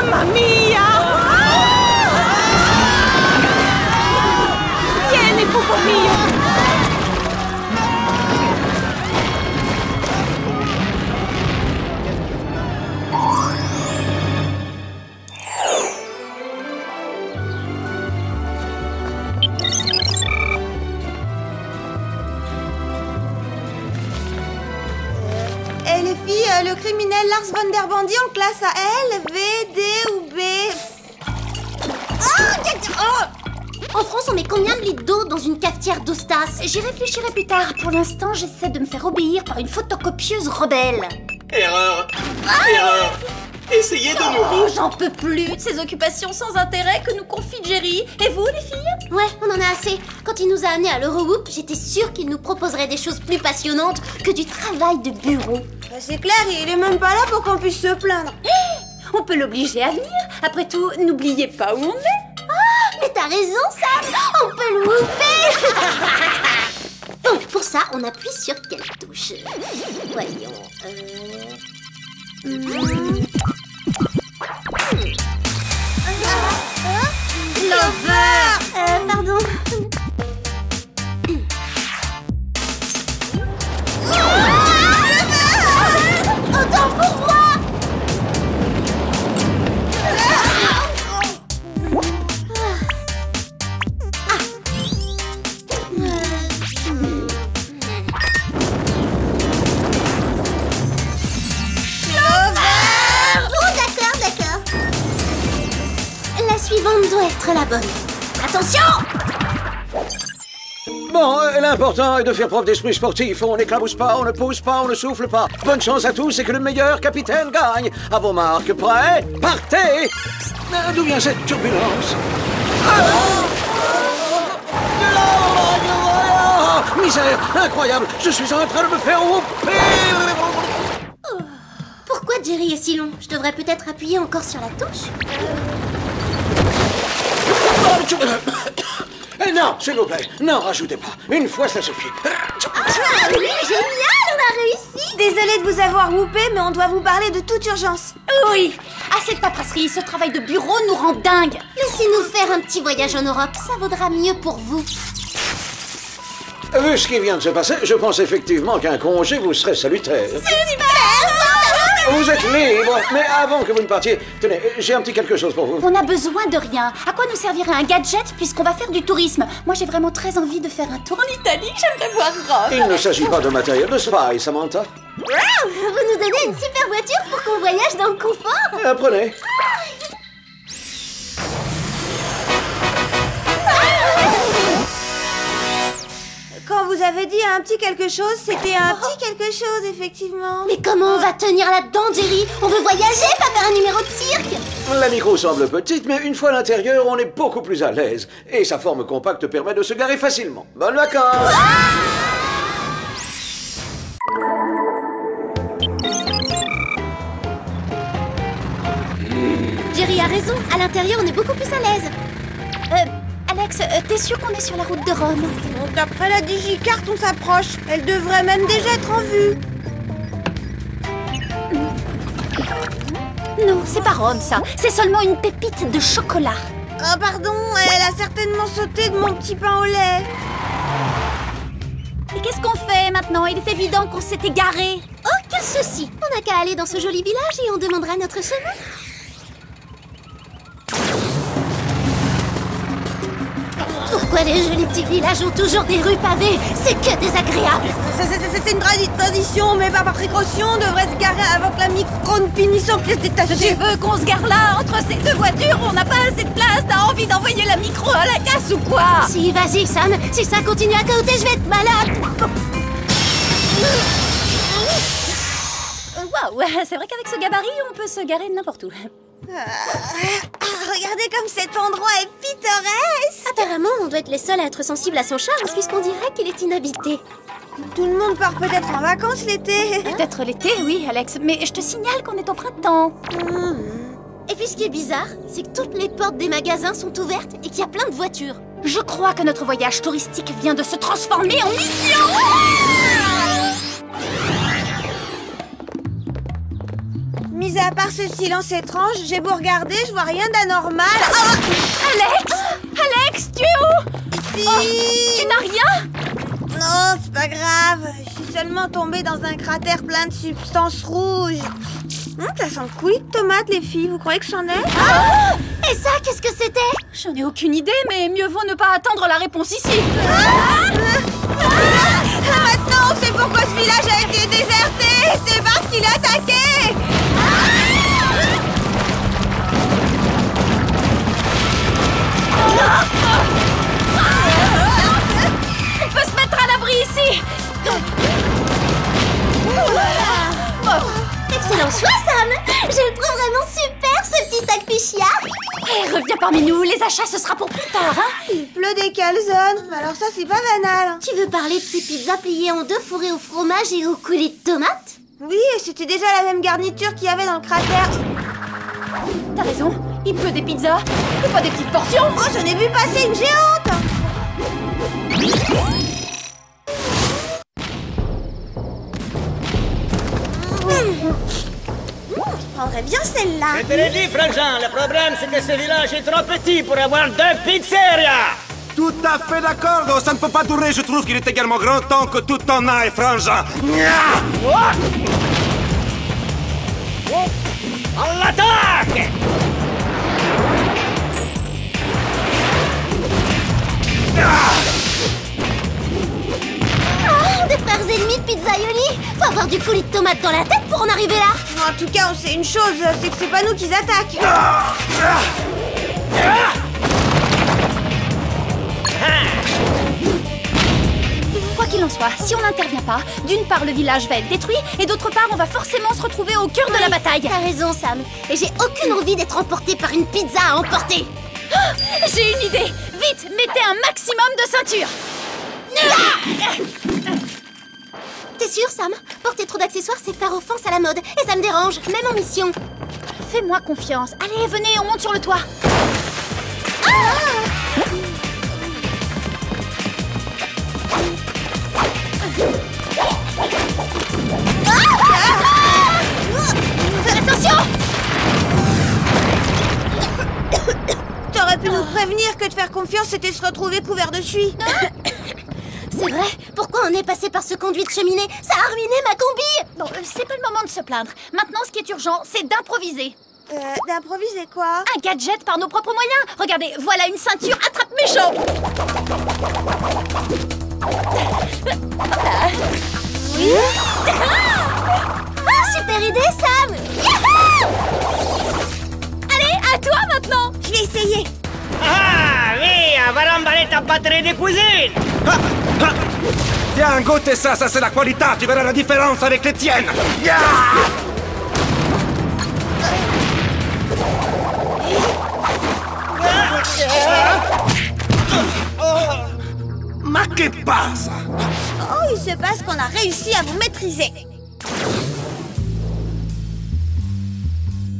Mamma mia! Vieni, pupo mio! Et les filles, le criminel Lars von der Bandy en classe à L, V, D ou B? En France, on met combien de litres d'eau dans une cafetière d'Ostas? J'y réfléchirai plus tard. Pour l'instant, j'essaie de me faire obéir par une photocopieuse rebelle. Erreur. Erreur. Essayez de nouveau. Oh, j'en peux plus de ces occupations sans intérêt que nous confie Jerry. Et vous, les filles? Ouais, on en a assez. Quand il nous a amenés à l'Eurohoop, j'étais sûre qu'il nous proposerait des choses plus passionnantes que du travail de bureau. Bah, c'est clair, il est même pas là pour qu'on puisse se plaindre. On peut l'obliger à venir. Après tout, n'oubliez pas où on est. Ah, mais t'as raison, Sam. On peut le whooper. Bon, pour ça, on appuie sur quelle touche? Voyons. Lover! Pardon. Autant pour moi! La suivante doit être la bonne. Attention! Bon, l'important est de faire preuve d'esprit sportif. On n'éclabousse pas, on ne pousse pas, on ne souffle pas. Bonne chance à tous et que le meilleur capitaine gagne. À vos marques, prêts? Partez! D'où vient cette turbulence? Misère, incroyable, je suis en train de me faire whooper. Pourquoi Jerry est si long? Je devrais peut-être appuyer encore sur la touche. Non, s'il vous plaît, non, rajoutez pas. Une fois, ça suffit. Ah oui, génial, on a réussi! Désolée de vous avoir whoopé, mais on doit vous parler de toute urgence. Oui, assez de paperasserie, ce travail de bureau nous rend dingue. Laissez-nous faire un petit voyage en Europe, ça vaudra mieux pour vous. Vu ce qui vient de se passer, je pense effectivement qu'un congé vous serait salutaire. C'est super! Vous êtes libre, mais avant que vous ne partiez, tenez, j'ai un petit quelque chose pour vous. On a besoin de rien. À quoi nous servirait un gadget puisqu'on va faire du tourisme? Moi, j'ai vraiment très envie de faire un tour en Italie. J'aimerais voir Rome. Il ne s'agit pas de matériel de spy, Samantha. Wow, vous nous donnez une super voiture pour qu'on voyage dans le confort? Apprenez. Quand vous avez dit un petit quelque chose, c'était un petit quelque chose, effectivement. Mais comment on va tenir là-dedans, Jerry? On veut voyager, pas faire un numéro de cirque? La micro semble petite, mais une fois à l'intérieur, on est beaucoup plus à l'aise. Et sa forme compacte permet de se garer facilement. Bonnes vacances! Jerry a raison, à l'intérieur on est beaucoup plus à l'aise. Alex, t'es sûr qu'on est sur la route de Rome? Donc après la digicarte, on s'approche. Elle devrait même déjà être en vue. Non, c'est pas Rome, ça. C'est seulement une pépite de chocolat. Ah pardon, elle a certainement sauté de mon petit pain au lait. Et qu'est-ce qu'on fait maintenant? Il est évident qu'on s'est égaré. Aucun souci, on n'a qu'à aller dans ce joli village et on demandera notre chemin. Pourquoi les jolis petits villages ont toujours des rues pavées? C'est que désagréable. C'est une tradition, mais par précaution, on devrait se garer avant que la micro ne finisse en pièces détachées. Tu veux qu'on se gare là, entre ces deux voitures? On n'a pas assez de place. T'as envie d'envoyer la micro à la casse ou quoi? Si, vas-y, Sam. Si ça continue à côté, je vais être malade. Waouh, c'est vrai qu'avec ce gabarit, on peut se garer n'importe où. Regardez comme cet endroit est pittoresque. Apparemment, on doit être les seuls à être sensibles à son charme, puisqu'on dirait qu'il est inhabité. Tout le monde part peut-être en vacances l'été. Peut-être l'été, oui, Alex. Mais je te signale qu'on est au printemps. Et puis ce qui est bizarre, c'est que toutes les portes des magasins sont ouvertes et qu'il y a plein de voitures. Je crois que notre voyage touristique vient de se transformer en mission. Mis à part ce silence étrange, j'ai beau regarder, je vois rien d'anormal. Oh Alex, tu es où? Si. Oh, tu n'as rien? Non, c'est pas grave. Je suis seulement tombée dans un cratère plein de substances rouges. Ça sent le coulis de tomate, les filles. Vous croyez que j'en ai? Et ça, qu'est-ce que c'était? J'en ai aucune idée, mais mieux vaut ne pas attendre la réponse ici. Maintenant, on sait pourquoi ce village a été déserté. C'est parce qu'il a attaqué. On peut se mettre à l'abri ici. Excellent choix, Sam. Je le trouve vraiment super, ce petit sac Pichia. Hey, reviens parmi nous, les achats ce sera pour plus tard, hein. Il pleut des calzones. Alors ça, c'est pas banal. Tu veux parler de ces pizzas pliées en deux fourrées au fromage et au coulis de tomates? Oui, et c'était déjà la même garniture qu'il y avait dans le cratère. T'as raison, il pleut des pizzas, et pas des petites portions. Oh, j'en ai vu passer une géante. Je prendrais bien celle-là. Je te l'ai dit, Frangin, le problème c'est que ce village est trop petit pour avoir 2 pizzerias. Tout à fait d'accord, ça ne peut pas durer. Je trouve qu'il est également grand temps que tout en aille, Frangin. À l'attaque! Oh, des frères ennemis de Pizzaioli. Faut avoir du coulis de tomate dans la tête pour en arriver là. En tout cas, on sait une chose, c'est que c'est pas nous qui attaquent. Quoi qu'il en soit, si on n'intervient pas, d'une part le village va être détruit, et d'autre part on va forcément se retrouver au cœur de la bataille. T'as raison, Sam. Et j'ai aucune envie d'être emportée par une pizza à emporter. J'ai une idée. Vite, mettez un maximum de ceinture. T'es sûr, Sam? Porter trop d'accessoires, c'est faire offense à la mode. Et ça me dérange, même en mission. Fais-moi confiance. Allez, venez, on monte sur le toit. Attention! T'aurais pu nous prévenir que de faire confiance, c'était se retrouver couvert de suie. C'est vrai? Pourquoi on est passé par ce conduit de cheminée? Ça a ruiné ma combi! Bon, c'est pas le moment de se plaindre. Maintenant, ce qui est urgent, c'est d'improviser. D'improviser quoi? Un gadget par nos propres moyens. Regardez, voilà une ceinture attrape-méchant. Oui? Ah, super idée, Sam! Allez, à toi maintenant. Je vais essayer. Ah, via, va remballer ta batterie de cuisine. Tiens, goûte ça, ça c'est la qualité. Tu verras la différence avec les tiennes. Ma que passe? Oh, il se passe qu'on a réussi à vous maîtriser.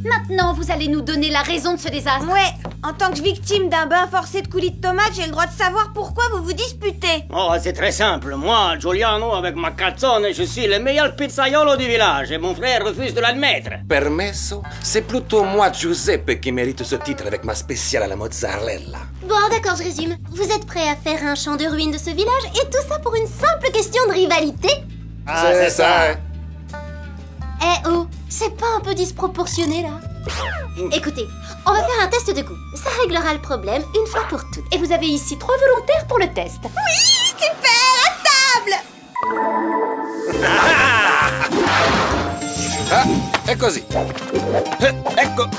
Maintenant, vous allez nous donner la raison de ce désastre. Ouais, en tant que victime d'un bain forcé de coulis de tomates, j'ai le droit de savoir pourquoi vous vous disputez. Oh, c'est très simple. Moi, Giuliano, avec ma calzone, je suis le meilleur pizzaiolo du village et mon frère refuse de l'admettre. Permesso? C'est plutôt moi, Giuseppe, qui mérite ce titre avec ma spéciale à la mozzarella. Bon, d'accord, je résume. Vous êtes prêts à faire un champ de ruines de ce village et tout ça pour une simple question de rivalité? Ah, c'est ça. hein. Eh oh, c'est pas un peu disproportionné là? Écoutez, on va faire un test de goût. Ça réglera le problème une fois pour toutes. Et vous avez ici 3 volontaires pour le test. Oui, super, à table. Ah, è così. Ecco.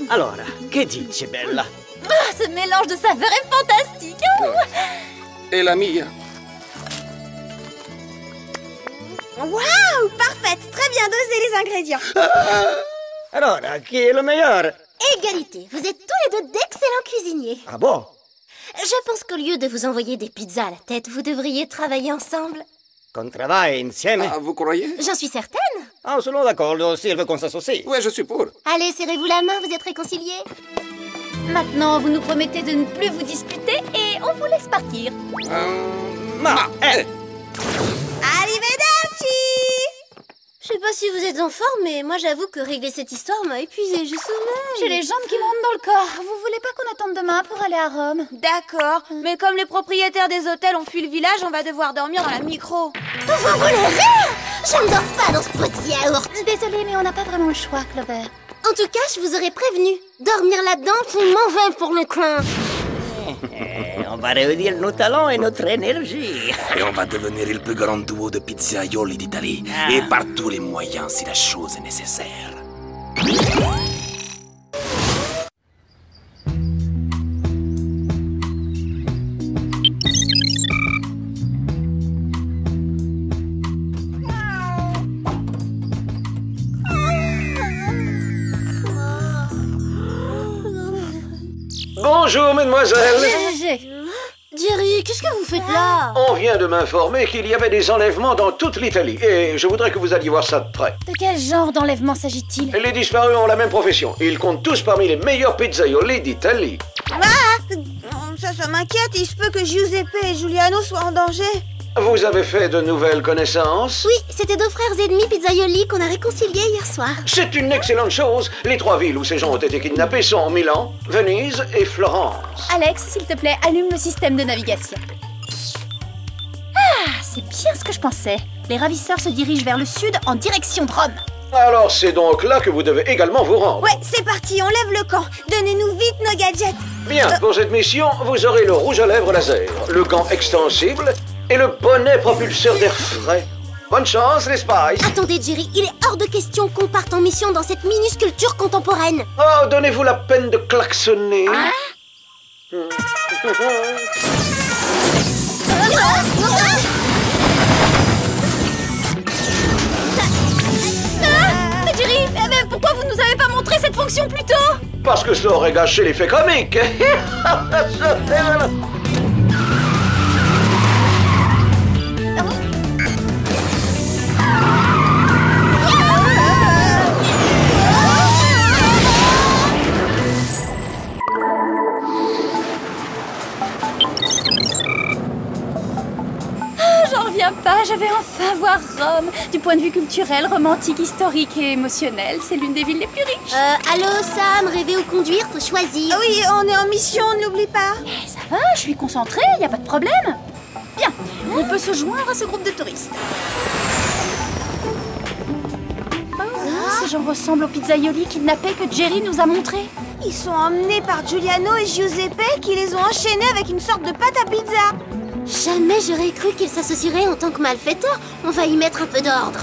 Allora, che dici, bella? Ah, ce mélange de saveurs est fantastique. E la mia? Waouh, parfaite. Très bien dosé les ingrédients. Allora, chi è le meilleur? Égalité, vous êtes tous les deux d'excellents cuisiniers. Ah bon? Je pense qu'au lieu de vous envoyer des pizzas à la tête, vous devriez travailler ensemble. Qu'on travaille insieme. Ah, vous croyez? J'en suis certaine. Ah, selon d'accord, aussi elle veut qu'on s'associe. Ouais, je suis pour. Allez, serrez-vous la main, vous êtes réconciliés? Maintenant, vous nous promettez de ne plus vous disputer et on vous laisse partir. Arrivederci! Je sais pas si vous êtes en forme, mais moi j'avoue que régler cette histoire m'a épuisée, je sommeille. J'ai les jambes qui me rentrent dans le corps. Vous voulez pas qu'on attende demain pour aller à Rome? D'accord, mais comme les propriétaires des hôtels ont fui le village, on va devoir dormir dans la micro. Vous voulez rire? Je ne dors pas dans ce pot de yaourt. Désolée, mais on n'a pas vraiment le choix, Clover. En tout cas, je vous aurais prévenu. Dormir là-dedans, c'est mauvais pour le coin. On va réunir nos talents et notre énergie. Et on va devenir le plus grand duo de pizzaioli d'Italie. Et par tous les moyens si la chose est nécessaire. Bonjour, mesdemoiselles. Jerry, qu'est-ce que vous faites là? On vient de m'informer qu'il y avait des enlèvements dans toute l'Italie. Et je voudrais que vous alliez voir ça de près. De quel genre d'enlèvement s'agit-il? Les disparus ont la même profession. Ils comptent tous parmi les meilleurs pizzaioli d'Italie. Ça m'inquiète, il se peut que Giuseppe et Giuliano soient en danger. Vous avez fait de nouvelles connaissances? Oui, c'était deux frères ennemis pizzaioli qu'on a réconciliés hier soir. C'est une excellente chose. Les 3 villes où ces gens ont été kidnappés sont Milan, Venise et Florence. Alex, s'il te plaît, allume le système de navigation. Ah, c'est bien ce que je pensais. Les ravisseurs se dirigent vers le sud en direction de Rome. Alors c'est donc là que vous devez également vous rendre. Ouais, c'est parti, on lève le camp. Donnez-nous vite nos gadgets. Bien, pour cette mission, vous aurez le rouge à lèvres laser, le gant extensible et le bonnet propulseur d'air frais. Bonne chance, les Spice. Attendez, Jerry, il est hors de question qu'on parte en mission dans cette minusculture contemporaine. Oh, donnez-vous la peine de klaxonner. Mais Jerry, mais pourquoi vous nous avez pas montré cette fonction plus tôt? Parce que ça aurait gâché l'effet comique. J'en reviens pas, je vais enfin voir Rome. Du point de vue culturel, romantique, historique et émotionnel, c'est l'une des villes les plus riches. Allô Sam, rêver ou conduire, faut choisir. Ah oui, on est en mission, n'oublie pas. Eh, ça va, je suis concentrée, y a pas de problème. Bien, on peut se joindre à ce groupe de touristes. Ces gens ressemblent aux pizzaioli kidnappés que Jerry nous a montrés. Ils sont emmenés par Giuliano et Giuseppe qui les ont enchaînés avec une sorte de pâte à pizza. Jamais j'aurais cru qu'ils s'associeraient en tant que malfaiteurs. On va y mettre un peu d'ordre.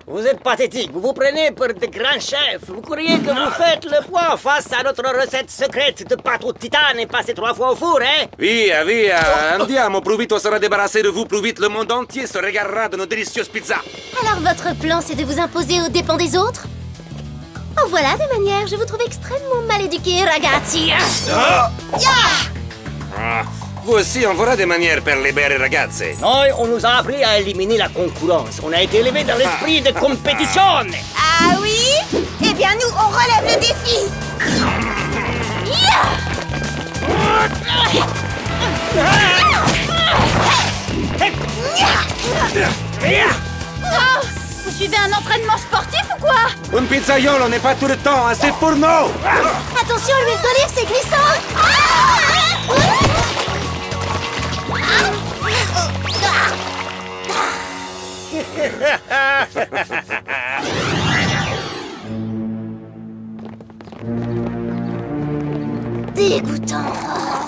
Vous êtes pathétique, vous vous prenez pour de grands chefs. Vous croyez que vous faites le poids face à notre recette secrète de pâte au titane et passé 3 fois au four, hein? Via, via, andiamo, plus vite on sera débarrassé de vous, plus vite le monde entier se regardera de nos délicieuses pizzas. Alors votre plan, c'est de vous imposer aux dépens des autres? En voilà des manières, je vous trouve extrêmement mal éduqués, ragazzi. Vous aussi, on verra des manières per libere ragazze. Noi, on nous a appris à éliminer la concurrence. On a été élevé dans l'esprit de compétition. Ah oui? Eh bien nous, on relève le défi. Oh, vous suivez un entraînement sportif ou quoi? Un pizzaiolo n'est pas tout le temps assez fourneau. Attention, l'huile d'olive, c'est glissant. Dégoûtant.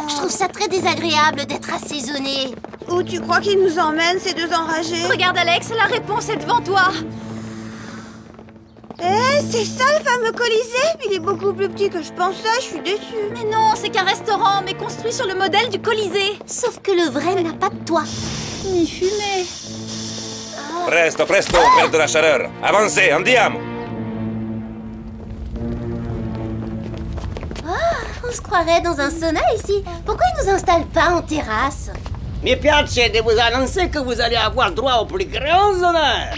Je trouve ça très désagréable d'être assaisonné. Où tu crois qu'ils nous emmènent, ces deux enragés? Regarde Alex, la réponse est devant toi. Eh, c'est ça le fameux Colisée? Il est beaucoup plus petit que je pensais, je suis déçue. Mais non, c'est qu'un restaurant, mais construit sur le modèle du Colisée. Sauf que le vrai n'a pas de toit. Ni fumée. Presto, presto, on perd de la chaleur. Avancez, andiamo. On se croiraient dans un sauna ici. Pourquoi ils nous installent pas en terrasse? Mi piace de vous annoncer que vous allez avoir droit au plus grand honneur.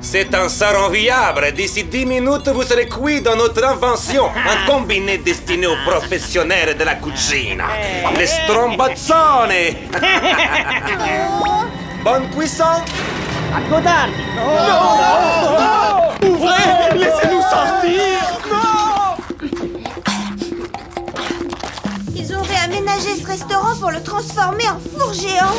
C'est un sarron viable. D'ici 10 minutes, vous serez cuit dans notre invention. Un combiné destiné aux professionnels de la cuisine. Les strombazzone. Bonne cuisson. À Godard. Ouvrez! Laissez-nous sortir! Ils ont réaménagé ce restaurant pour le transformer en four géant.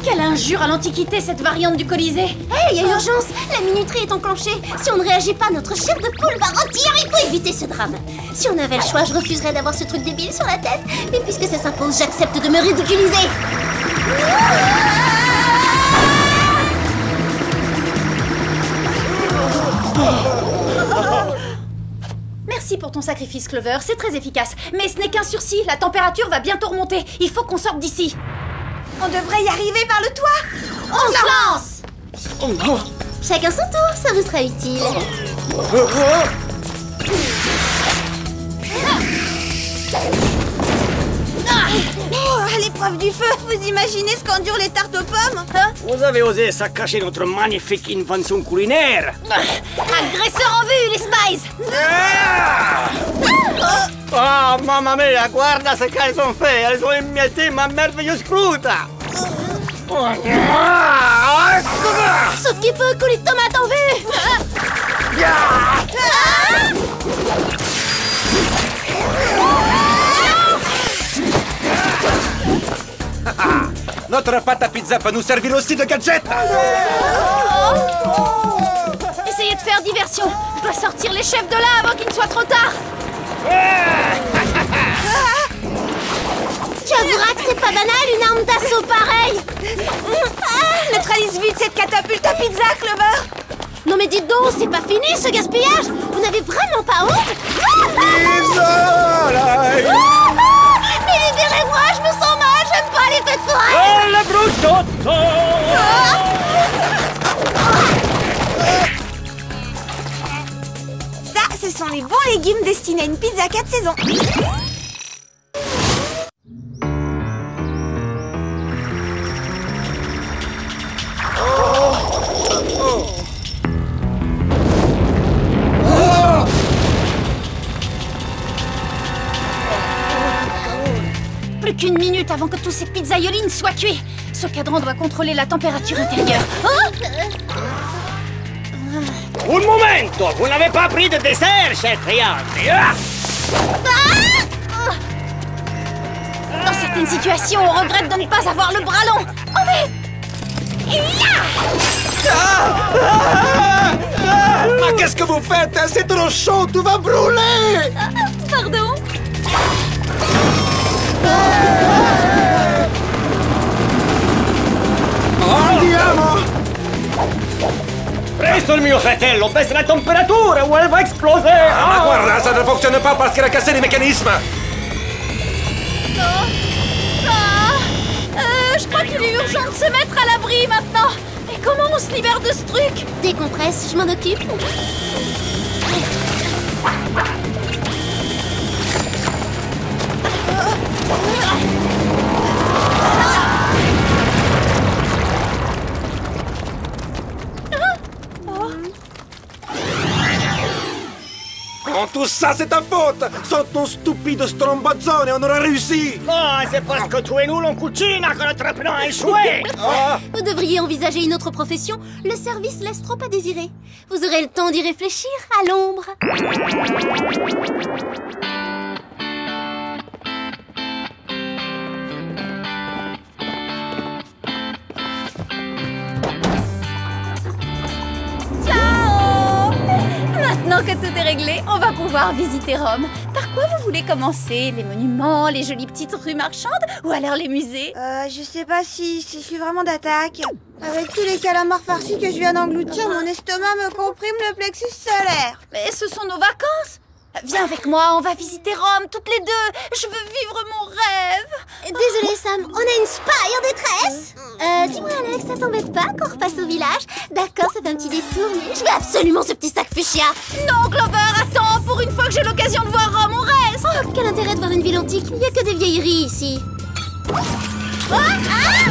Quelle injure à l'Antiquité, cette variante du Colisée! Hey, il y a urgence! La minuterie est enclenchée. Si on ne réagit pas, notre chair de poule va rôtir. Il faut éviter ce drame. Si on avait le choix, je refuserais d'avoir ce truc débile sur la tête. Mais puisque ça s'impose, j'accepte de me ridiculiser. Merci pour ton sacrifice, Clover, c'est très efficace. Mais ce n'est qu'un sursis, la température va bientôt remonter. Il faut qu'on sorte d'ici. On devrait y arriver par le toit. On se lance! Chacun son tour, ça vous sera utile. Oh, à l'épreuve du feu, vous imaginez ce qu'endurent les tartes aux pommes? Vous avez osé saccager notre magnifique invention culinaire. Agresseur en vue, les Spies! Oh, mamma mia, guarda ce qu'elles ont fait. Elles ont émietté ma merveilleuse croûte. Sauf qu'il peut, coulis de tomates en vue! Notre pâte à pizza peut nous servir aussi de gadget. Essayez de faire diversion. Je dois sortir les chefs de là avant qu'il ne soit trop tard. Tu avoueras que c'est pas banal, une arme d'assaut pareille! Neutralise vite cette catapulte à pizza, Clover. Non mais dites donc, c'est pas fini ce gaspillage! Vous n'avez vraiment pas honte? Mais libérez-moi, je me sens mal, j'aime pas les fêtes foraines! Oh, le bruciotto! Ça, ce sont les bons légumes destinés à une pizza 4 saisons. Plus qu'une minute avant que tous ces pizzaiolines soient cuits. Ce cadran doit contrôler la température intérieure. Un momento! Vous n'avez pas pris de dessert, chef Friand. Dans certaines situations, on regrette de ne pas avoir le bras long. Oh mais... Ah, qu'est-ce que vous faites? C'est trop chaud, tout va brûler. Pardon? Andiamo! Presto il mio fratello, baisse la temperatura o elle va exploser! Ah, guarda, ça ne fonctionne pas parce qu'elle a cassé les mécanismes. Je crois qu'il est urgent de se mettre à l'abri maintenant. Mais comment on se libère de ce truc? Décompresse, je m'en occupe. Oh, tout ça, c'est ta faute! Sans ton stupide strombazzone, on aurait réussi! Oh, c'est parce que tu es nul en cucina que notre plan a échoué! Vous devriez envisager une autre profession. Le service laisse trop à désirer. Vous aurez le temps d'y réfléchir à l'ombre. Maintenant que tout est réglé, on va pouvoir visiter Rome. Par quoi vous voulez commencer? Les monuments, les jolies petites rues marchandes ou alors les musées? Je sais pas si je suis vraiment d'attaque. Avec tous les calamars farcis que je viens d'engloutir, mon estomac me comprime le plexus solaire. Mais ce sont nos vacances. Viens avec moi, on va visiter Rome toutes les deux. Je veux vivre mon rêve. Désolée Sam, on a une spy en détresse. Dis-moi Alex, ça t'embête pas qu'on repasse au village? D'accord, ça fait un petit détour, mais je veux absolument ce petit sac fuchsia. Non, Clover, attends. Pour une fois que j'ai l'occasion de voir Rome, on reste. Oh, quel intérêt de voir une ville antique? Il n'y a que des vieilleries ici. Oh, ah!